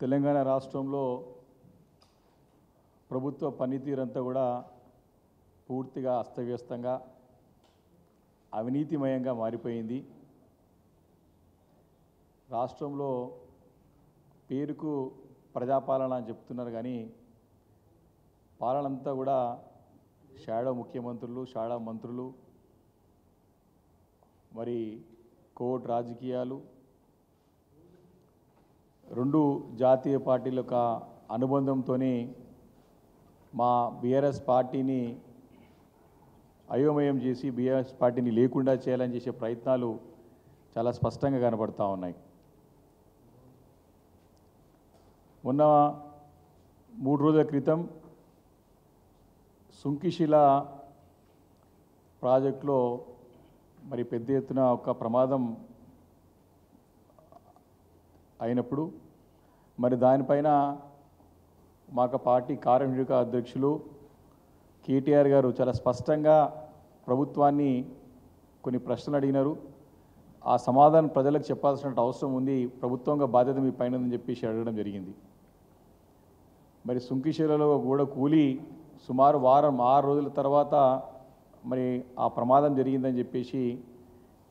తెలంగాణ రాష్ట్రంలో ప్రభుత్వ పనితీరంతా కూడా పూర్తిగా అస్తవ్యస్తంగా అవినీతిమయంగా మారిపోయింది. రాష్ట్రంలో పేరుకు ప్రజాపాలన అని చెప్తున్నారు కానీ పాలనంతా కూడా షాడో ముఖ్యమంత్రులు, షాడో మంత్రులు, మరి కోర్టు రాజకీయాలు, రెండు జాతీయ పార్టీల యొక్క అనుబంధంతోనే మా బీఆర్ఎస్ పార్టీని అయోమయం చేసి బీఆర్ఎస్ పార్టీని లేకుండా చేయాలని చేసే ప్రయత్నాలు చాలా స్పష్టంగా కనబడతా ఉన్నాయి. మొన్న 3 రోజుల క్రితం సుంకిశిల ప్రాజెక్టులో మరి పెద్ద ఎత్తున ఒక ప్రమాదం అయినప్పుడు మరి దానిపైన మాకు పార్టీ కార్యనిర్వాహక అధ్యక్షులు కేటీఆర్ గారు చాలా స్పష్టంగా ప్రభుత్వాన్ని కొన్ని ప్రశ్నలు అడిగినారు. ఆ సమాధానం ప్రజలకు చెప్పాల్సిన అవసరం ఉంది, ప్రభుత్వంగా బాధ్యత మీ పైన ఉందని చెప్పేసి అడగడం జరిగింది. మరి సుంకిశిలలో గోడ కూలి సుమారు వారం 6 రోజుల తర్వాత మరి ఆ ప్రమాదం జరిగిందని చెప్పేసి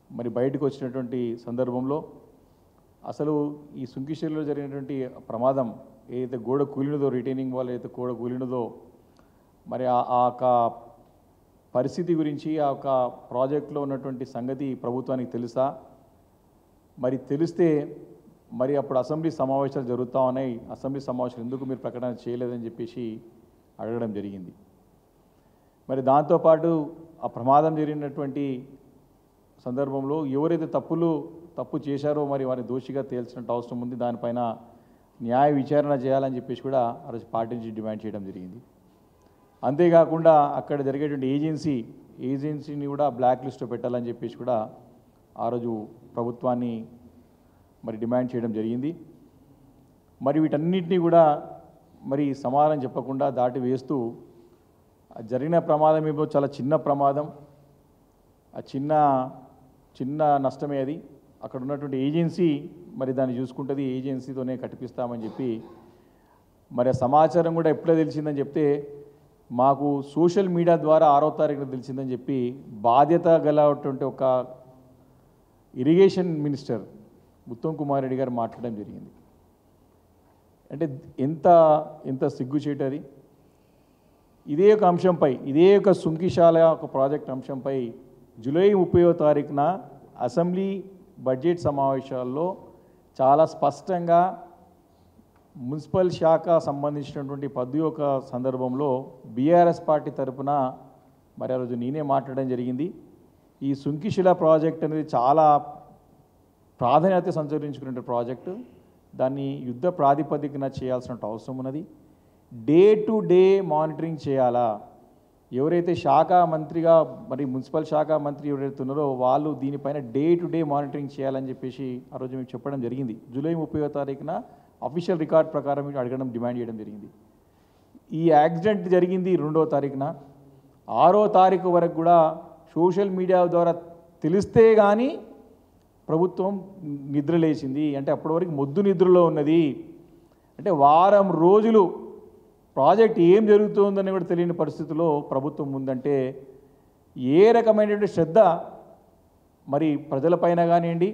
మరి బయటకు వచ్చినటువంటి సందర్భంలో అసలు ఈ సుంకిశిలలో జరిగినటువంటి ప్రమాదం ఏదైతే గోడ కూలినదో, రిటైనింగ్ వాల్ ఏదైతే గోడ కూలినదో, మరి ఆ యొక్క పరిస్థితి గురించి ఆ యొక్క ప్రాజెక్టులో ఉన్నటువంటి సంగతి ప్రభుత్వానికి తెలుసా? మరి తెలిస్తే మరి అప్పుడు అసెంబ్లీ సమావేశాలు జరుగుతూ ఉన్నాయి, అసెంబ్లీ సమావేశాలు ఎందుకు మీరు ప్రకటన చేయలేదని చెప్పేసి అడగడం జరిగింది. మరి దాంతోపాటు ఆ ప్రమాదం జరిగినటువంటి సందర్భంలో ఎవరైతే తప్పు చేశారో మరి వారిని దోషిగా తేల్చినట్టు అవసరం ఉంది, దానిపైన న్యాయ విచారణ చేయాలని చెప్పేసి కూడా ఆ రోజు పార్టీ నుంచి డిమాండ్ చేయడం జరిగింది. అంతేకాకుండా అక్కడ జరిగేటువంటి ఏజెన్సీని కూడా బ్లాక్ లిస్ట్లో పెట్టాలని చెప్పేసి కూడా ఆ రోజు ప్రభుత్వాన్ని మరి డిమాండ్ చేయడం జరిగింది. మరి వీటన్నిటినీ కూడా మరి సమాధానం చెప్పకుండా దాటి వేస్తూ జరిగిన ప్రమాదం ఏమో చాలా చిన్న ప్రమాదం, ఆ చిన్న నష్టమే అది. అక్కడ ఉన్నటువంటి ఏజెన్సీ మరి దాన్ని చూసుకుంటుంది, ఏజెన్సీతోనే కట్టిపిస్తామని చెప్పి మరి ఆ సమాచారం కూడా ఎప్పుడో తెలిసిందని చెప్తే మాకు సోషల్ మీడియా ద్వారా 6వ తారీఖున తెలిసిందని చెప్పి బాధ్యత గలటువంటి ఒక ఇరిగేషన్ మినిస్టర్ ఉత్తమ్ కుమార్ రెడ్డి గారు మాట్లాడడం జరిగింది. అంటే ఎంత సిగ్గుచేటు అది. ఇదే ఒక అంశంపై, ఇదే ఒక సుంకిశాల ఒక ప్రాజెక్ట్ అంశంపై జూలై 30వ తారీఖున అసెంబ్లీ బడ్జెట్ సమావేశాల్లో చాలా స్పష్టంగా మున్సిపల్ శాఖ సంబంధించినటువంటి ఒక సందర్భంలో బీఆర్ఎస్ పార్టీ తరఫున మరి ఆ రోజు నేనే మాట్లాడడం జరిగింది. ఈ సుంకిశిల ప్రాజెక్ట్ అనేది చాలా ప్రాధాన్యత సంతరించుకునే ప్రాజెక్టు, దాన్ని యుద్ధ ప్రాతిపదికన చేయాల్సిన అవసరం ఉన్నది. డే టు డే మానిటరింగ్ చేయాలా. ఎవరైతే శాఖ మంత్రిగా మరి మున్సిపల్ శాఖ మంత్రి ఎవరైతే ఉన్నారో వాళ్ళు దీనిపైన డే టు డే మానిటరింగ్ చేయాలని చెప్పేసి ఆ రోజు మీకు చెప్పడం జరిగింది. జూలై 30వ తారీఖున అఫీషియల్ రికార్డ్ ప్రకారం అడగడం, డిమాండ్ చేయడం జరిగింది. ఈ యాక్సిడెంట్ జరిగింది 2వ తారీఖున. 6వ తారీఖు వరకు కూడా సోషల్ మీడియా ద్వారా తెలిస్తే కానీ ప్రభుత్వం నిద్రలేసింది. అంటే అప్పటి వరకు మొద్దు నిద్రలో ఉన్నది. అంటే వారం రోజులు ప్రాజెక్ట్ ఏం జరుగుతుందని కూడా తెలియని పరిస్థితుల్లో ప్రభుత్వం ఉందంటే ఏ రకమైనటువంటి శ్రద్ధ మరి ప్రజలపైన కానివ్వండి,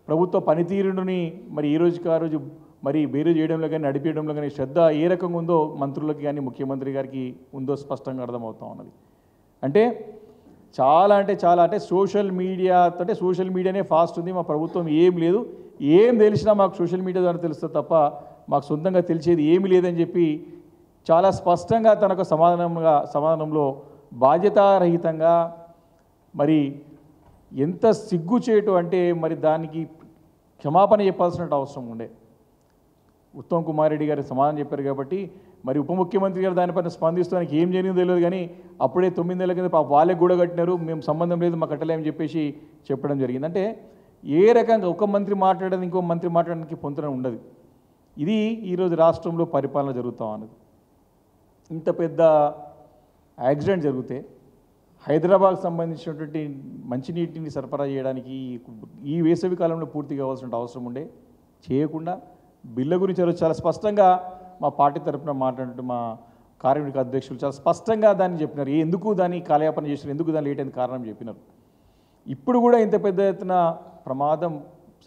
ప్రభుత్వ పనితీరుని మరి ఈ రోజుకి ఆ రోజు మరి బేరు చేయడంలో కానీ నడిపేయడంలో కానీ శ్రద్ధ ఏ రకంగా ఉందో మంత్రులకి కానీ ముఖ్యమంత్రి గారికి ఉందో స్పష్టంగా అర్థమవుతూ ఉన్నది. అంటే చాలా సోషల్ మీడియానే ఫాస్ట్ ఉంది, మా ప్రభుత్వం ఏం లేదు, ఏం తెలిసినా మాకు సోషల్ మీడియా ద్వారా తెలుస్తుంది తప్ప మాకు సొంతంగా తెలిసేది ఏమీ లేదని చెప్పి చాలా స్పష్టంగా తనకు సమాధానంలో బాధ్యతారహితంగా మరి ఎంత సిగ్గుచేటు అంటే మరి దానికి క్షమాపణ చెప్పాల్సిన అవసరం ఉండే. ఉత్తమ్ కుమార్ రెడ్డి గారు సమాధానం చెప్పారు కాబట్టి మరి ఉప ముఖ్యమంత్రి గారు దానిపైన స్పందిస్తూ ఆయనకి ఏం జరిగిందో తెలియదు, కానీ అప్పుడే 9 నెలల కింద వాళ్ళే గూడ కట్టినారు, మేము సంబంధం లేదు, మాకు కట్టలేమని చెప్పేసి చెప్పడం జరిగింది. అంటే ఏ రకంగా ఒక మంత్రి మాట్లాడేది ఇంకో మంత్రి మాట్లాడడానికి పొంతన ఉండదు. ఇది ఈరోజు రాష్ట్రంలో పరిపాలన జరుగుతూ ఉన్నది. ఇంత పెద్ద యాక్సిడెంట్ జరిగితే హైదరాబాద్కు సంబంధించినటువంటి మంచినీటిని సరఫరా చేయడానికి ఈ వేసవి కాలంలో పూర్తి కావాల్సిన అవసరం ఉండే, చేయకుండా బిల్లు గురించి ఈరోజు చాలా స్పష్టంగా మా పార్టీ తరఫున మాట్లాడుతూ మా కార్యనిర్వాహక అధ్యక్షులు చాలా స్పష్టంగా దాన్ని చెప్పినారు. ఎందుకు దాన్ని కాలయాపన చేసినారు, ఎందుకు దాన్ని లేట్ అయిన కారణం చెప్పినారు. ఇప్పుడు కూడా ఇంత పెద్ద ఎత్తున ప్రమాదం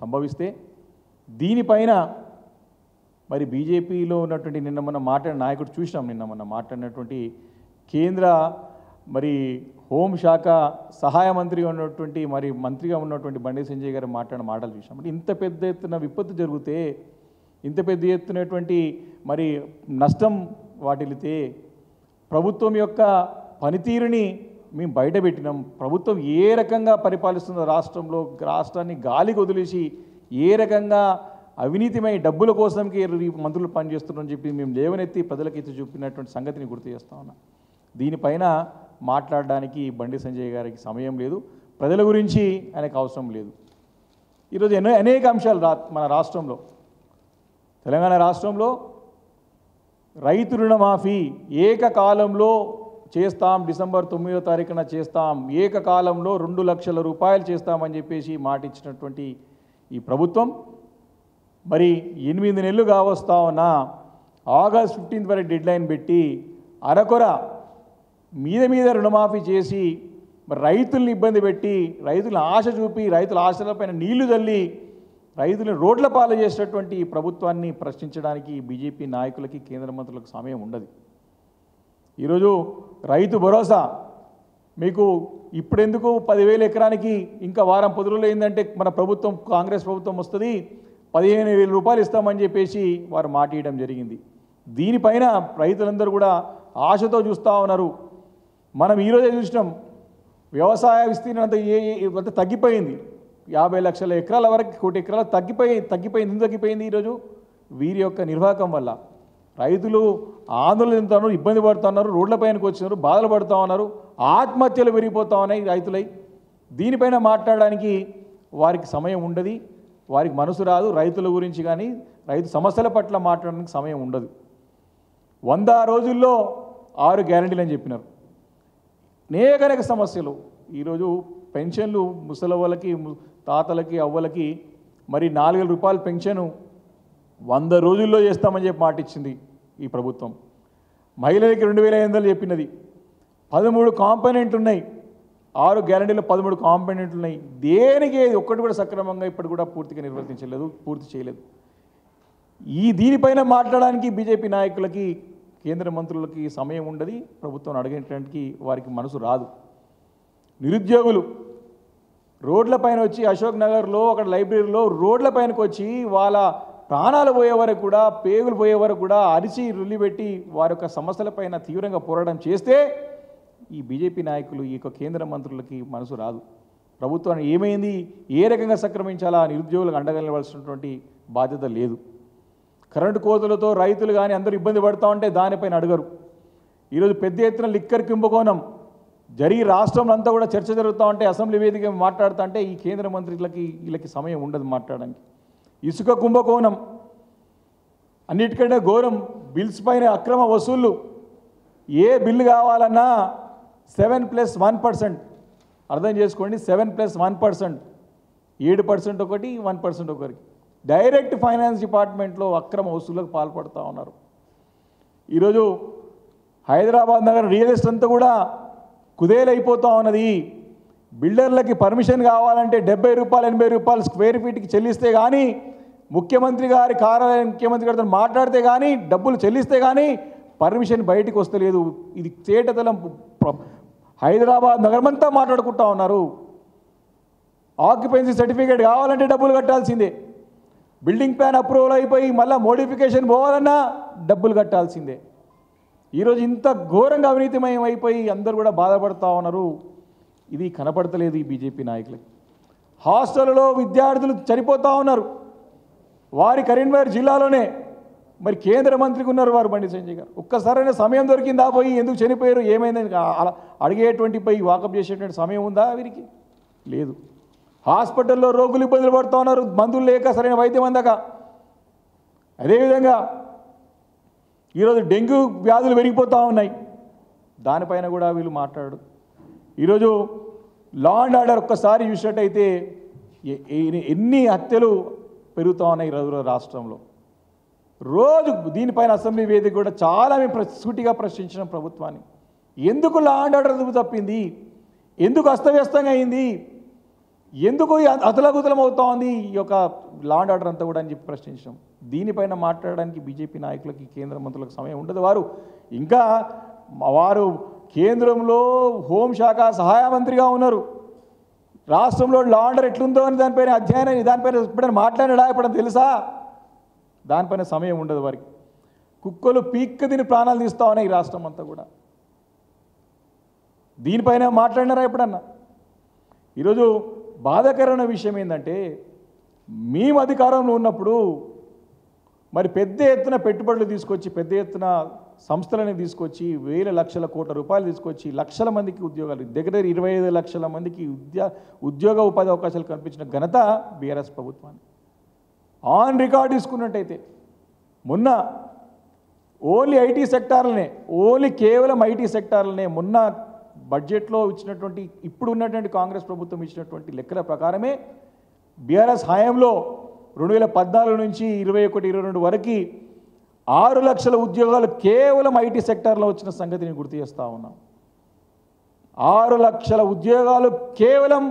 సంభవిస్తే దీనిపైన మరి బీజేపీలో ఉన్నటువంటి నిన్న మొన్న మాట్లాడిన నాయకుడు చూసినాం, నిన్న మొన్న మాట్లాడినటువంటి కేంద్ర మరి హోంశాఖ సహాయ మంత్రిగా ఉన్నటువంటి మరి మంత్రిగా ఉన్నటువంటి బండి సంజయ్ గారు మాట్లాడిన మాటలు చూసినాం. అంటే ఇంత పెద్ద ఎత్తున విపత్తు జరిగితే, ఇంత పెద్ద ఎత్తునటువంటి మరి నష్టం వాటిల్లితే ప్రభుత్వం యొక్క పనితీరుని మేము బయటపెట్టినాం. ప్రభుత్వం ఏ రకంగా పరిపాలిస్తుందో రాష్ట్రంలో, రాష్ట్రాన్ని గాలికి వదిలేసి ఏ రకంగా అవినీతిమై డబ్బుల కోసంకి మంత్రులు పనిచేస్తున్నారని చెప్పి మేము లేవనెత్తి ప్రజలకు ఎత్తి చూపినటువంటి సంగతిని గుర్తు చేస్తా ఉన్నాం. దీనిపైన మాట్లాడడానికి బండి సంజయ్ గారికి సమయం లేదు, ప్రజల గురించి ఆయనకు అవసరం లేదు. ఈరోజు అనేక అంశాలు మన రాష్ట్రంలో, తెలంగాణ రాష్ట్రంలో రైతు రుణమాఫీ ఏకకాలంలో చేస్తాం, డిసెంబర్ 9వ తారీఖున చేస్తాం, ఏకకాలంలో 2 లక్షల రూపాయలు చేస్తామని చెప్పేసి మాట ఇచ్చినటువంటి ఈ ప్రభుత్వం మరి 8 నెలలు కావస్తా ఉన్నా ఆగస్ట్ 15 వరకు డెడ్లైన్ పెట్టి అరకొర మీద రుణమాఫీ చేసి మరి రైతుల్ని ఇబ్బంది పెట్టి, రైతులను ఆశ చూపి, రైతుల ఆశలపైన నీళ్లు చల్లి రైతులను రోడ్ల పాలు చేసేటటువంటి ఈ ప్రభుత్వాన్ని ప్రశ్నించడానికి బీజేపీ నాయకులకి, కేంద్ర మంత్రులకు సమయం ఉండదు. ఈరోజు రైతు భరోసా మీకు ఇప్పుడెందుకు 10,000 ఎకరానికి ఇంకా వారం 10 రోజులు ఏంటంటే మన ప్రభుత్వం, కాంగ్రెస్ ప్రభుత్వం వస్తుంది, 15,000 రూపాయలు ఇస్తామని చెప్పేసి వారు మాట ఇవ్వడం జరిగింది. దీనిపైన రైతులందరూ కూడా ఆశతో చూస్తూ ఉన్నారు. మనం ఈరోజే చూసినాం, వ్యవసాయ విస్తీర్ణం అంతా తగ్గిపోయింది. 50 లక్షల ఎకరాల వరకు, 1 కోటి ఎకరాలు తగ్గిపోయింది. ఎందుకు తగ్గిపోయింది? ఈరోజు వీరి యొక్క నిర్వాహకం వల్ల రైతులు ఆందోళన చెందుతున్నారు, ఇబ్బంది పడుతున్నారు, రోడ్లపైనకి వచ్చినారు, బాధలు పడుతూ ఉన్నారు, ఆత్మహత్యలు పెరిగిపోతూ ఉన్నాయి రైతులై. దీనిపైన మాట్లాడడానికి వారికి సమయం ఉండదు, వారికి మనసు రాదు. రైతుల గురించి కానీ రైతు సమస్యల పట్ల మాట్లాడడానికి సమయం ఉండదు. 100 రోజుల్లో 6 గ్యారెంటీలు అని చెప్పినారు. అనేక సమస్యలు ఈరోజు పెన్షన్లు ముసలవ్వలకి, తాతలకి, అవ్వలకి మరి 4,000 రూపాయల పెన్షను 100 రోజుల్లో చేస్తామని చెప్పి మాట ఇచ్చింది ఈ ప్రభుత్వం. మహిళలకి 2,500 చెప్పినది. 13 కాంపోనెంట్లు ఉన్నాయి, 6 గ్యారెంటీలో 13 కాంపోనెంట్లు ఉన్నాయి. దేనికి ఒక్కటి కూడా సక్రమంగా ఇప్పుడు కూడా పూర్తిగా నిర్వర్తించలేదు, పూర్తి చేయలేదు. దీనిపైన మాట్లాడడానికి బీజేపీ నాయకులకి, కేంద్ర మంత్రులకి సమయం ఉండదు, ప్రభుత్వం అడిగేటానికి వారికి మనసు రాదు. నిరుద్యోగులు రోడ్లపైన వచ్చి, అశోక్ నగర్లో అక్కడ లైబ్రరీలో రోడ్లపైనకి వచ్చి వాళ్ళ ప్రాణాలు పోయే వరకు కూడా, పేగులు పోయే వరకు కూడా అరిచి రుల్లిపెట్టి వారి యొక్క సమస్యలపైన తీవ్రంగా పోరాటం చేస్తే ఈ బీజేపీ నాయకులు, ఈ యొక్క కేంద్ర మంత్రులకి మనసు రాదు. ప్రభుత్వాన్ని ఏమైంది, ఏ రకంగా సక్రమించాలా, నిరుద్యోగులకు అండగా నిలవలసినటువంటి బాధ్యత లేదు. కరెంటు కోతలతో రైతులు కానీ అందరూ ఇబ్బంది పడుతూ ఉంటే దానిపైన అడగరు. ఈరోజు పెద్ద ఎత్తున లిక్కర్ కుంభకోణం జరిగి రాష్ట్రంలో అంతా కూడా చర్చ జరుగుతూ ఉంటే, అసెంబ్లీ వేదిక మాట్లాడుతూ అంటే ఈ కేంద్ర మంత్రులకి వీళ్ళకి సమయం ఉండదు మాట్లాడడానికి. ఇసుక కుంభకోణం అన్నిటికంటే ఘోరం. బిల్స్ పైన అక్రమ వసూళ్ళు. ఏ బిల్లు కావాలన్నా 7+1%, అర్థం చేసుకోండి, 7+1%, 7% ఒకటి, 1% ఒకరికి. డైరెక్ట్ ఫైనాన్స్ డిపార్ట్మెంట్లో అక్రమ వసూళ్ళకు పాల్పడుతూ ఉన్నారు. ఈరోజు హైదరాబాద్ నగర రియల్ ఎస్టేట్ అంతా కూడా కుదేలైపోతూ ఉన్నది. బిల్డర్లకి పర్మిషన్ కావాలంటే 70 రూపాయలు, 80 రూపాయలు స్క్వేర్ ఫీట్కి చెల్లిస్తే కానీ, ముఖ్యమంత్రి గారి కార్యాలయం, ముఖ్యమంత్రి గారితో మాట్లాడితే కానీ, డబ్బులు చెల్లిస్తే కానీ పర్మిషన్ బయటికి వస్తలేదు. ఇది తేటతలం. హైదరాబాద్ నగరమంతా మాట్లాడుకుంటా ఉన్నారు. ఆక్యుపెన్సీ సర్టిఫికేట్ కావాలంటే డబ్బులు కట్టాల్సిందే. బిల్డింగ్ ప్లాన్ అప్రూవల్ అయిపోయి మళ్ళీ మోడిఫికేషన్ పోవాలన్నా డబ్బులు కట్టాల్సిందే. ఈరోజు ఇంత ఘోరంగా అవినీతిమయం అయిపోయి అందరూ కూడా బాధపడుతూ ఉన్నారు. ఇది కనపడతలేదు ఈ బీజేపీ నాయకులకి. హాస్టల్లో విద్యార్థులు చనిపోతూ ఉన్నారు. వారి కరీంనగర్ జిల్లాలోనే మరి కేంద్ర మంత్రికి ఉన్నారు వారు, బండి సంజయ్ గారు. ఒక్కసారైనా సమయం దొరికిందా పోయి ఎందుకు చనిపోయారు, ఏమైందని అడిగేటువంటి పోయి వాకప్ చేసేటువంటి సమయం ఉందా వీరికి? లేదు. హాస్పిటల్లో రోగులు ఇబ్బందులు పడుతూ ఉన్నారు, మందులు లేక, సరైన వైద్యం అందక. అదేవిధంగా ఈరోజు డెంగ్యూ వ్యాధులు పెరిగిపోతూ ఉన్నాయి, దానిపైన కూడా వీళ్ళు మాట్లాడు. ఈరోజు లా అండ్ ఆర్డర్ ఒక్కసారి చూసినట్టయితే ఎన్ని హత్యలు పెరుగుతూ ఉన్నాయి ఈరోజు రాష్ట్రంలో. రోజు దీనిపైన అసెంబ్లీ వేదిక కూడా చాలా మేము సూటిగా ప్రశ్నించిన ప్రభుత్వాన్ని, ఎందుకు లా అండ్ ఆర్డర్ తప్పింది, ఎందుకు అస్తవ్యస్తంగా అయింది, ఎందుకు అతలకుతలం అవుతా ఉంది ఈ యొక్క లా అండ్ ఆర్డర్ అంతా కూడా అని చెప్పి ప్రశ్నించడం. దీనిపైన మాట్లాడడానికి బీజేపీ నాయకులకి, కేంద్ర మంత్రులకు సమయం ఉండదు. వారు కేంద్రంలో హోంశాఖ సహాయ మంత్రిగా ఉన్నారు. రాష్ట్రంలో లా అండ్ ఆర్డర్ ఎట్లుందో అని దానిపైన అధ్యయనం, దానిపైన ఎప్పుడైనా మాట్లాడాడా, ఎప్పుడైనా తెలుసా? దానిపైన సమయం ఉండదు వారికి. కుక్కలు పీక్క తిని ప్రాణాలు తీస్తా ఉన్నాయి ఈ రాష్ట్రం అంతా కూడా. దీనిపైన మాట్లాడినారా ఎప్పుడన్నా? ఈరోజు బాధాకరమైన విషయం ఏంటంటే, మేము అధికారంలో ఉన్నప్పుడు మరి పెద్ద ఎత్తున పెట్టుబడులు తీసుకొచ్చి, పెద్ద ఎత్తున సంస్థలను తీసుకొచ్చి, వేల లక్షల కోట్ల రూపాయలు తీసుకొచ్చి లక్షల మందికి ఉద్యోగాలు, దగ్గర 25 లక్షల మందికి ఉద్యోగ ఉపాధి అవకాశాలు కల్పించిన ఘనత బీఆర్ఎస్ ప్రభుత్వాన్ని. ఆన్ రికార్డ్ తీసుకున్నట్టయితే మొన్న ఓన్లీ ఐటీ సెక్టార్లనే, కేవలం ఐటీ సెక్టార్లనే మొన్న బడ్జెట్లో ఇచ్చినటువంటి, ఇప్పుడు ఉన్నటువంటి కాంగ్రెస్ ప్రభుత్వం ఇచ్చినటువంటి లెక్కల ప్రకారమే బీఆర్ఎస్ హయాంలో 2014 నుంచి 21-22 వరకు 6 లక్షల ఉద్యోగాలు కేవలం ఐటీ సెక్టార్లో వచ్చిన సంగతిని గుర్తు చేస్తూ ఉన్నాం. 6 లక్షల ఉద్యోగాలు కేవలం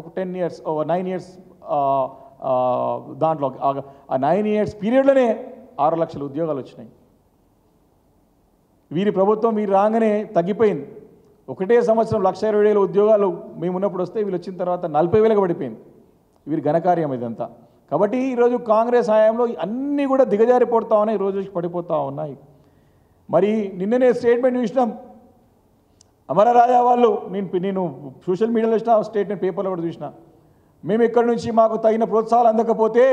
ఒక 10 ఇయర్స్ 9 ఇయర్స్ దాంట్లో ఆ 9 ఇయర్స్ పీరియడ్లోనే 6 లక్షల ఉద్యోగాలు వచ్చినాయి. వీరి ప్రభుత్వం వీరు రాగానే తగ్గిపోయింది. ఒకటే సంవత్సరం 1,20,000 ఉద్యోగాలు మేము ఉన్నప్పుడు వస్తే వీళ్ళు వచ్చిన తర్వాత 40,000గా పడిపోయింది. వీరి ఘనకార్యం ఇదంతా. కాబట్టి ఈరోజు కాంగ్రెస్ హయాంలో అన్నీ కూడా దిగజారిపోతా ఉన్నాయి, రోజు పడిపోతూ ఉన్నాయి. మరి నిన్ననే స్టేట్మెంట్ చూసినాం అమర రాజా వాళ్ళు, నేను సోషల్ మీడియాలో చూసిన స్టేట్మెంట్, పేపర్లో కూడా చూసిన, మేము ఇక్కడ నుంచి మాకు తగిన ప్రోత్సాహాలు అందకపోతే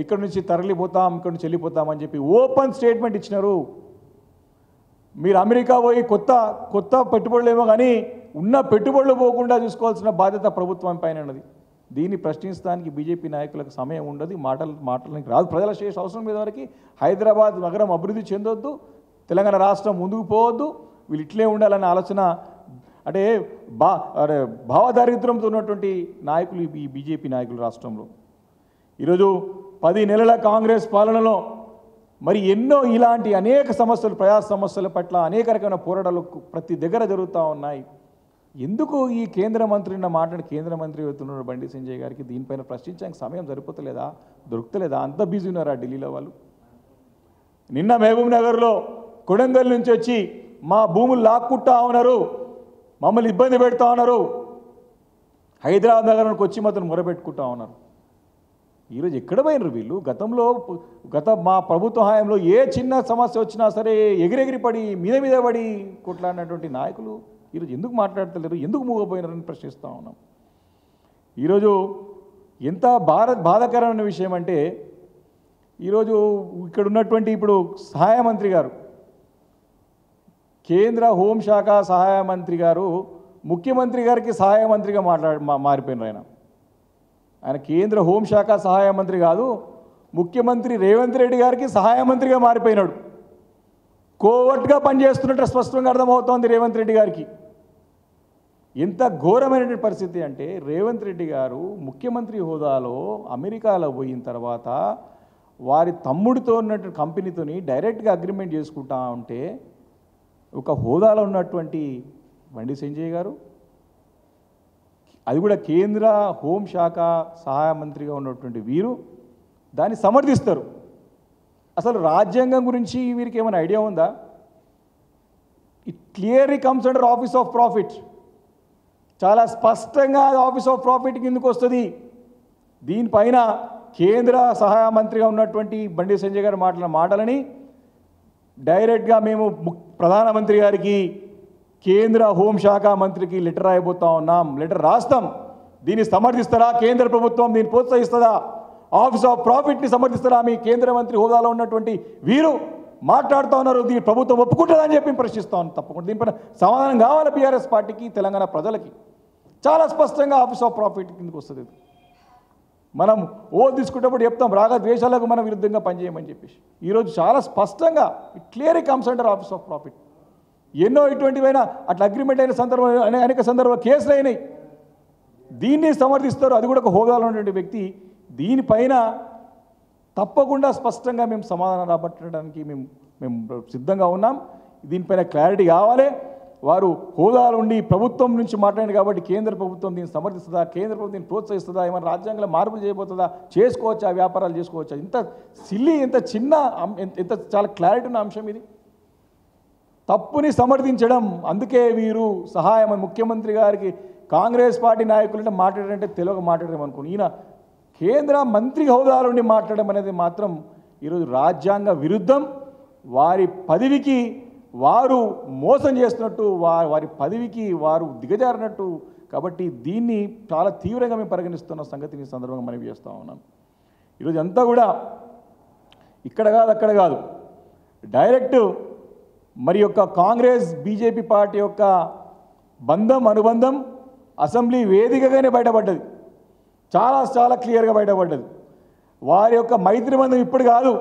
ఇక్కడ నుంచి తరలిపోతాం, ఇక్కడ నుంచి వెళ్ళిపోతామని చెప్పి ఓపెన్ స్టేట్మెంట్ ఇచ్చినారు. మీరు అమెరికా పోయి కొత్త పెట్టుబడులు ఏమో కానీ ఉన్న పెట్టుబడులు పోకుండా చూసుకోవాల్సిన బాధ్యత ప్రభుత్వం పైన ఉన్నది. దీన్ని ప్రశ్నించడానికి బీజేపీ నాయకులకు సమయం ఉండదు, మాటలకి రాదు. ప్రజల శ్రేష్ఠ అవసరం మీద వరకు హైదరాబాద్ నగరం అభివృద్ధి చెందొద్దు, తెలంగాణ రాష్ట్రం ముందుకు పోవద్దు, వీళ్ళు ఇట్లే ఉండాలనే ఆలోచన అంటే భావదారిద్ర్యంతో ఉన్నటువంటి నాయకులు ఈ బీజేపీ నాయకులు రాష్ట్రంలో. ఈరోజు 10 నెలల కాంగ్రెస్ పాలనలో మరి ఎన్నో ఇలాంటి అనేక సమస్యలు, ప్రజా సమస్యల పట్ల అనేక రకమైన పోరాటాలు ప్రతి దగ్గర జరుగుతూ ఉన్నాయి. ఎందుకు ఈ కేంద్ర మంత్రి అవుతున్నారు బండి సంజయ్ గారికి దీనిపైన ప్రశ్నించడానికి సమయం దొరుకుతలేదా? అంత బిజీ ఉన్నారా ఢిల్లీలో వాళ్ళు? నిన్న మహబూబ్ నగర్లో కొడంగల్ నుంచి వచ్చి మా భూములు లాక్కుంటా ఉన్నారు, మమ్మల్ని ఇబ్బంది పెడతా ఉన్నారు, హైదరాబాద్ నగరానికి వచ్చి మాత్రం మొరబెట్టుకుంటా ఉన్నారు. ఈరోజు ఎక్కడ పోయినారు వీళ్ళు? మా ప్రభుత్వ హయాంలో ఏ చిన్న సమస్య వచ్చినా సరే ఎగిరెగిరి పడి మీద పడి కొట్లాడినటువంటి నాయకులు ఈరోజు ఎందుకు మాట్లాడతలేరు, ఎందుకు మూగపోయినారని ప్రశ్నిస్తూ ఉన్నాం. ఈరోజు ఎంత బాధాకరమైన విషయం అంటే, ఈరోజు ఇక్కడ ఉన్నటువంటి ఇప్పుడు సహాయ మంత్రి గారు, కేంద్ర హోంశాఖ సహాయ మంత్రి గారు ముఖ్యమంత్రి గారికి సహాయ మంత్రిగా మారిపోయినారు. ఆయన కేంద్ర హోంశాఖ సహాయ మంత్రి కాదు, ముఖ్యమంత్రి రేవంత్ రెడ్డి గారికి సహాయ మంత్రిగా మారిపోయినాడు. కోవర్ట్గా పనిచేస్తున్నట్టు స్పష్టంగా అర్థమవుతోంది రేవంత్ రెడ్డి గారికి. ఎంత ఘోరమైనటువంటి పరిస్థితి అంటే, రేవంత్ రెడ్డి గారు ముఖ్యమంత్రి హోదాలో అమెరికాలో పోయిన తర్వాత వారి తమ్ముడితో ఉన్నటువంటి కంపెనీతోని డైరెక్ట్గా అగ్రిమెంట్ చేసుకుంటా ఉంటే, ఒక హోదాలో ఉన్నటువంటి బండి సంజయ్ గారు, అది కూడా కేంద్ర హోంశాఖ సహాయ మంత్రిగా ఉన్నటువంటి వీరు దాన్ని సమర్థిస్తారు. అసలు రాజ్యాంగం గురించి వీరికి ఏమైనా ఐడియా ఉందా? It clearly comes under office of profit. చాలా స్పష్టంగా ఆఫీస్ ఆఫ్ ప్రాఫిట్ కిందకు వస్తుంది. దీనిపైన కేంద్ర సహాయ మంత్రిగా ఉన్నటువంటి బండి సంజయ్ గారు మాట్లాడిన మాటలని డైరెక్ట్గా మేము ప్రధానమంత్రి గారికి, కేంద్ర హోంశాఖ మంత్రికి లెటర్ రాయబోతా ఉన్నాం, లెటర్ రాస్తాం. దీన్ని సమర్థిస్తారా కేంద్ర ప్రభుత్వం? దీన్ని ప్రోత్సహిస్తుందా? ఆఫీస్ ఆఫ్ ప్రాఫిట్ని సమర్థిస్తారా మీ కేంద్ర మంత్రి హోదాలో ఉన్నటువంటి వీరు మాట్లాడుతూ ఉన్నారు? దీన్ని ప్రభుత్వం ఒప్పుకుంటుందని చెప్పి ప్రశ్నిస్తా ఉన్నాం. తప్పకుండా దీనిపైన సమాధానం కావాలి బీఆర్ఎస్ పార్టీకి, తెలంగాణ ప్రజలకి. చాలా స్పష్టంగా ఆఫీస్ ఆఫ్ ప్రాఫిట్ కిందకు వస్తుంది. మనం తీసుకునేటప్పుడు చెప్తాం రాగద్వేషాలకు మనం విరుద్ధంగా పనిచేయమని చెప్పేసి. ఈరోజు చాలా స్పష్టంగా it clearly comes under office of profit. ఎన్నో ఇటువంటివైనా అట్లా అగ్రిమెంట్ అయిన సందర్భం అనేక సందర్భాలు కేసులు అయినాయి. దీన్ని సమర్థిస్తారు, అది కూడా ఒక హోదాలో ఉన్నటువంటి వ్యక్తి. దీనిపైన తప్పకుండా స్పష్టంగా మేము సమాధానం రాబట్టడానికి మేము సిద్ధంగా ఉన్నాం. దీనిపైన క్లారిటీ కావాలి. వారు హోదాలు ఉండి ప్రభుత్వం నుంచి మాట్లాడింది కాబట్టి కేంద్ర ప్రభుత్వం దీన్ని సమర్థిస్తుందా, కేంద్ర ప్రభుత్వం దీన్ని ప్రోత్సహిస్తుందా, ఏమైనా రాజ్యాంగంలో మార్పులు చేయబోతుందా, చేసుకోవచ్చా, వ్యాపారాలు చేసుకోవచ్చా? ఇంత సిల్లీ, ఇంత చిన్న, ఇంత చాలా క్లారిటీ ఉన్న అంశం ఇది. తప్పుని సమర్థించడం, అందుకే వీరు సహాయం ముఖ్యమంత్రి గారికి కాంగ్రెస్ పార్టీ నాయకులంటే మాట్లాడారంటే తెలుగు మాట్లాడడం అనుకుని, ఈయన కేంద్ర మంత్రి హోదాల నుండి మాట్లాడడం అనేది మాత్రం ఈరోజు రాజ్యాంగ విరుద్ధం. వారి పదవికి వారు మోసం చేస్తున్నట్టు, వారి పదవికి వారు దిగజారినట్టు. కాబట్టి దీన్ని చాలా తీవ్రంగా మేము పరిగణిస్తున్న సంగతిని సందర్భంగా మనం చేస్తూ ఉన్నాం. ఈరోజు అంతా కూడా ఇక్కడ కాదు, అక్కడ కాదు, డైరెక్ట్ మరి యొక్క కాంగ్రెస్ బీజేపీ పార్టీ యొక్క అనుబంధం అసెంబ్లీ వేదికగానే బయటపడ్డది. చాలా చాలా క్లియర్గా బయటపడ్డది. వారి యొక్క మైత్రి బంధం ఇప్పుడు కాదు,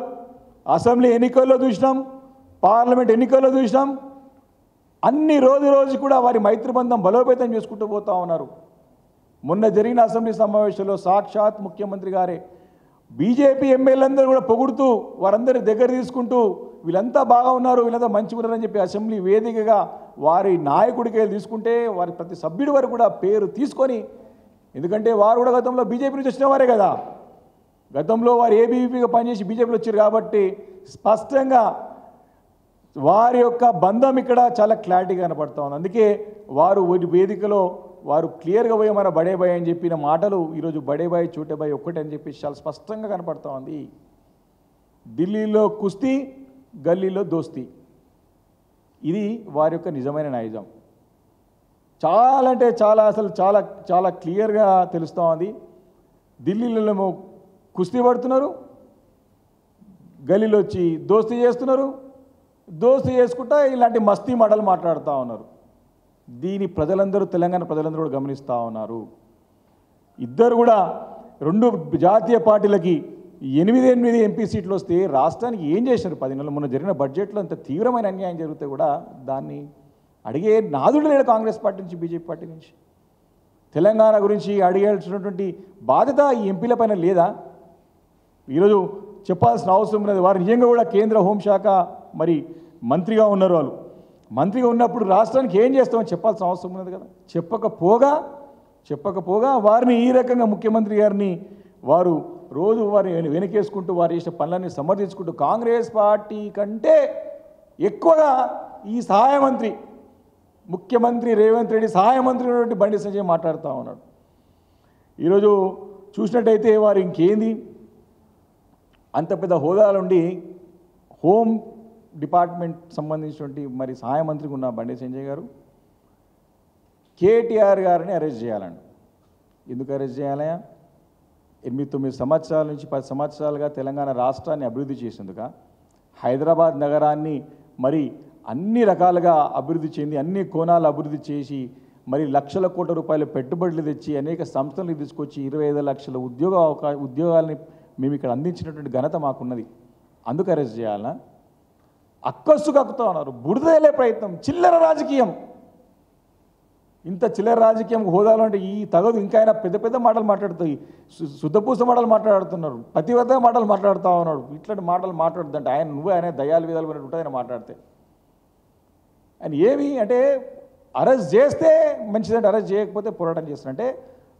అసెంబ్లీ ఎన్నికల్లో చూసినాం, పార్లమెంట్ ఎన్నికల్లో చూసినాం. అన్ని రోజు కూడా వారి మైత్రి బంధం బలోపేతం చేసుకుంటూ పోతూ ఉన్నారు. మొన్న జరిగిన అసెంబ్లీ సమావేశంలో సాక్షాత్ ముఖ్యమంత్రి గారే బీజేపీ ఎమ్మెల్యేలందరూ కూడా పొగుడుతూ వారందరి దగ్గర తీసుకుంటూ వీళ్ళంతా బాగా ఉన్నారు, వీళ్ళంతా మంచిగా ఉన్నారని చెప్పి అసెంబ్లీ వేదికగా వారి నాయకుడికి తీసుకుంటే వారి ప్రతి సభ్యుడి వరకు కూడా పేరు తీసుకొని, ఎందుకంటే వారు కూడా గతంలో బీజేపీ నుంచి వచ్చిన వారే కదా, గతంలో వారు ఏబీవీపీగా పనిచేసి బీజేపీలో వచ్చారు కాబట్టి స్పష్టంగా వారి యొక్క బంధం ఇక్కడ చాలా క్లారిటీగా కనపడతా ఉంది. అందుకే వారు వేదికలో వారు క్లియర్గా పోయి మన బడే బాయ్ అని చెప్పిన మాటలు ఈరోజు బడే బాయ్ చోటే బాయ్ ఒక్కటే అని చెప్పి చాలా స్పష్టంగా కనపడతా ఉంది. ఢిల్లీలో కుస్తీ, గల్లీలో దోస్తీ, ఇది వారి యొక్క నిజమైన నైజం. చాలా అంటే చాలా, అసలు చాలా చాలా క్లియర్గా తెలుస్తూ ఉంది. ఢిల్లీలో కుస్తీ పడుతున్నారు, గల్లీలో వచ్చి దోస్తీ చేస్తున్నారు, దోస్తీ చేసుకుంటా ఇలాంటి మస్తీ మాటలు మాట్లాడుతూ ఉన్నారు. దీని ప్రజలందరూ, తెలంగాణ ప్రజలందరూ కూడా గమనిస్తూ ఉన్నారు. ఇద్దరు కూడా రెండు జాతీయ పార్టీలకి 8 ఎంపీ సీట్లు వస్తే రాష్ట్రానికి ఏం చేశారు? 10 నెలలు మొన్న జరిగిన బడ్జెట్లో అంత తీవ్రమైన అన్యాయం జరిగితే కూడా దాన్ని అడిగే నాదుడు లేడు కాంగ్రెస్ పార్టీ నుంచి, బీజేపీ పార్టీ నుంచి. తెలంగాణ గురించి అడిగాల్సినటువంటి బాధ్యత ఈ ఎంపీల పైన లేదా? ఈరోజు చెప్పాల్సిన అవసరం ఉన్నది. వారు నిజంగా కూడా కేంద్ర హోంశాఖ మరి మంత్రిగా ఉన్నారు. వాళ్ళు మంత్రిగా ఉన్నప్పుడు రాష్ట్రానికి ఏం చేస్తామని చెప్పాల్సిన అవసరం ఉన్నది కదా. చెప్పకపోగా వారిని ఈ రకంగా ముఖ్యమంత్రి గారిని వారు రోజు వారిని వెనకేసుకుంటూ వారు చేసిన పనులన్నీ సమర్థించుకుంటూ కాంగ్రెస్ పార్టీ కంటే ఎక్కువగా ఈ సహాయ మంత్రి, ముఖ్యమంత్రి రేవంత్ రెడ్డి సహాయ మంత్రి ఉన్నటువంటి బండి సంజయ్ మాట్లాడుతూ ఉన్నాడు. ఈరోజు చూసినట్టయితే వారు ఇంకేంది, అంత పెద్ద హోదాలుండి హోమ్ డిపార్ట్మెంట్ సంబంధించినటువంటి మరి సహాయ మంత్రికి ఉన్న బండి సంజయ్ గారు కేటీఆర్ గారిని అరెస్ట్ చేయాలండి. ఎందుకు అరెస్ట్ చేయాలా? 8-9 సంవత్సరాల నుంచి 10 సంవత్సరాలుగా తెలంగాణ రాష్ట్రాన్ని అభివృద్ధి చేసేందుక, హైదరాబాద్ నగరాన్ని మరి అన్ని రకాలుగా అభివృద్ధి చెంది అన్ని కోణాలు అభివృద్ధి చేసి మరి లక్షల కోట్ల రూపాయల పెట్టుబడులు తెచ్చి అనేక సంస్థలను తీసుకొచ్చి 25 లక్షల ఉద్యోగాలని మేము ఇక్కడ అందించినటువంటి ఘనత మాకున్నది. అందుకు అరెస్ట్ చేయాలనా? అక్కస్సు కక్కుతూ ఉన్నారు. బురదలే ప్రయత్నం, చిల్లర రాజకీయం. ఇంత చిల్లర రాజకీయం హోదాలో అంటే ఈ తగదు. ఇంకా ఆయన పెద్ద పెద్ద మాటలు మాట్లాడుతాయి, శుద్ధపూస మాటలు మాట్లాడుతున్నారు, పతివ్రత మాటలు మాట్లాడుతూ ఉన్నాడు. ఇట్లాంటి మాటలు మాట్లాడుతుంటే ఆయన దయాలు విధాలు ఉంటుంది ఆయన మాట్లాడితే. ఆయన ఏమి అంటే అరెస్ట్ చేస్తే మంచిదంటే అరెస్ట్ చేయకపోతే పోరాటం చేస్తారంటే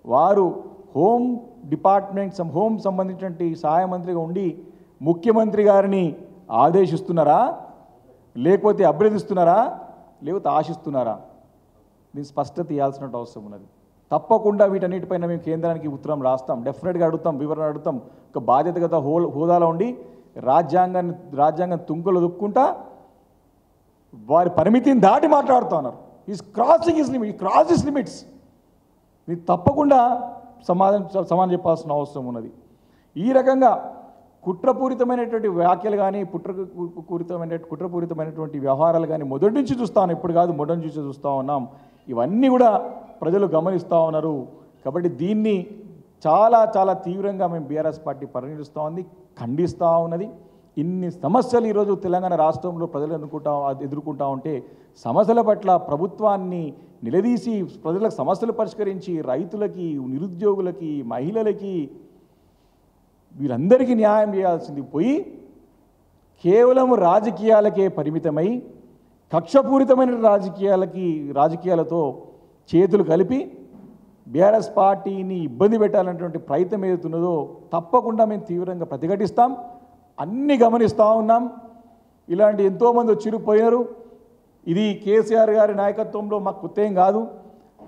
వారు హోమ్ డిపార్ట్మెంట్ హోమ్ సంబంధించినటువంటి సహాయ మంత్రిగా ఉండి ముఖ్యమంత్రి గారిని ఆదేశిస్తున్నారా, లేకపోతే అభ్యర్థిస్తున్నారా, లేకపోతే ఆశిస్తున్నారా? దీన్ని స్పష్టత ఇవ్వాల్సిన అవసరం ఉన్నది. తప్పకుండా వీటన్నిటిపైన మేము కేంద్రానికి ఉత్తరం రాస్తాం, డెఫినెట్గా అడుగుతాం, వివరణ అడుగుతాం. ఒక బాధ్యతగత హోదాలో ఉండి రాజ్యాంగం తుంకలు దుక్కుంటా వారి పరిమితిని దాటి మాట్లాడుతూ ఉన్నారు. Is crossing his limits. ఇది తప్పకుండా సమాధానం చెప్పాల్సిన అవసరం ఉన్నది. ఈ రకంగా కుట్రపూరితమైనటువంటి వ్యాఖ్యలు కానీ కుట్రపూరితమైనటువంటి వ్యవహారాలు కానీ మొదటి నుంచి చూస్తాను, ఇప్పుడు కాదు మొదటి నుంచి చూస్తూ ఉన్నాం. ఇవన్నీ కూడా ప్రజలు గమనిస్తూ ఉన్నారు. కాబట్టి దీన్ని చాలా చాలా తీవ్రంగా మేము బీఆర్ఎస్ పార్టీ పరిగణిస్తూ ఉంది, ఖండిస్తూ ఉన్నది. ఇన్ని సమస్యలు ఈరోజు తెలంగాణ రాష్ట్రంలో ప్రజలు ఎదుర్కొంటూ ఉంటే సమస్యల పట్ల ప్రభుత్వాన్ని నిలదీసి ప్రజలకు సమస్యలు పరిష్కరించి రైతులకి, నిరుద్యోగులకి, మహిళలకి వీరందరికీ న్యాయం చేయాల్సింది పోయి కేవలం రాజకీయాలకే పరిమితమై కక్షపూరితమైన రాజకీయాలతో చేతులు కలిపి బీఆర్ఎస్ పార్టీని ఇబ్బంది పెట్టాలనేటువంటి ప్రయత్నం ఏదైతున్నదో తప్పకుండా మేము తీవ్రంగా ప్రతిఘటిస్తాం. అన్నీ గమనిస్తూ ఉన్నాం. ఇలాంటి ఎంతోమంది వచ్చిపోయారు. ఇది కేసీఆర్ గారి నాయకత్వంలో మాకు కొత్తేం కాదు.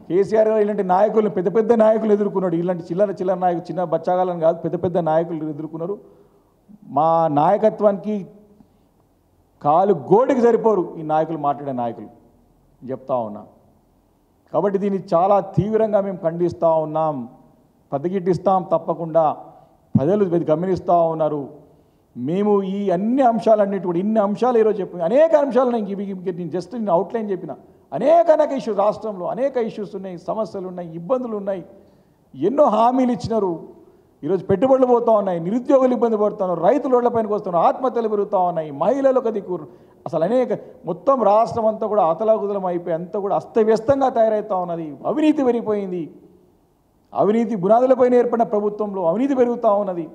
కేసీఆర్ గారు ఇలాంటి నాయకులను పెద్ద పెద్ద నాయకులు ఎదుర్కొన్నాడు. ఇలాంటి చిల్లర నాయకులు, చిన్న బచ్చాగాలను కాదు, పెద్ద పెద్ద నాయకులు ఎదుర్కొన్నారు. మా నాయకత్వానికి కాలు గోడికి సరిపోరు ఈ నాయకులు, మాట్లాడే నాయకులు చెప్తా ఉన్నా. కాబట్టి దీన్ని చాలా తీవ్రంగా మేము ఖండిస్తూ ఉన్నాం, ప్రతిఘటిస్తాం. తప్పకుండా ప్రజలు గమనిస్తూ ఉన్నారు. మేము ఈ అన్ని అంశాలన్నిటి కూడా ఇన్ని అంశాలు ఈరోజు చెప్పి అనేక అంశాలు నేను జస్ట్ నేను అవుట్లైన్ చెప్పిన అనేక ఇష్యూస్, రాష్ట్రంలో అనేక ఇష్యూస్ ఉన్నాయి, సమస్యలు ఉన్నాయి, ఇబ్బందులు ఉన్నాయి. ఎన్నో హామీలు ఇచ్చినారు. ఈరోజు పెట్టుబడులు పోతూ ఉన్నాయి, నిరుద్యోగులు ఇబ్బంది పడుతున్నారు, రైతులు రోడ్లపైనకి వస్తున్నారు, ఆత్మహత్యలు పెరుగుతూ ఉన్నాయి, మహిళలకు దిక్కు అసలు అనేక మొత్తం రాష్ట్రం అంతా కూడా అతలాకుతలం అయిపోయి అంతా కూడా అస్తవ్యస్తంగా తయారవుతూ ఉన్నది. అవినీతి పెరిగిపోయింది. అవినీతి బునాదులపైన ఏర్పడిన ప్రభుత్వంలో అవినీతి పెరుగుతూ ఉన్నది.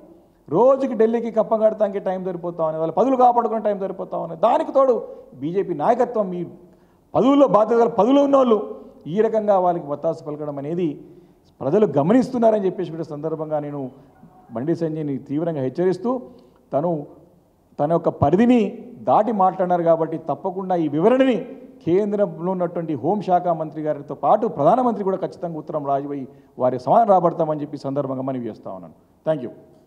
రోజుకి ఢిల్లీకి కప్పం కడటానికి టైం సరిపోతా ఉన్నది, వాళ్ళ పదవులు కాపాడుకునే టైం సరిపోతా ఉన్నది. దానికి తోడు బీజేపీ నాయకత్వం, మీ పదవుల్లో బాధ్యతలు పదవులు ఉన్నోళ్ళు ఈ రకంగా వాళ్ళకి వత్తాసు పలకడం అనేది ప్రజలు గమనిస్తున్నారని చెప్పేసి సందర్భంగా నేను బండి సంజయ్ని తీవ్రంగా హెచ్చరిస్తూ, తన యొక్క పరిధిని దాటి మాట్లాడారు. కాబట్టి తప్పకుండా ఈ వివరణని కేంద్రంలో ఉన్నటువంటి హోంశాఖ మంత్రి గారితో పాటు ప్రధానమంత్రి కూడా ఖచ్చితంగా ఉత్తరం రాజుపోయి వారి సమాధానం రాబడతామని చెప్పి సందర్భంగా మనవి చేస్తా ఉన్నాను. Thank you.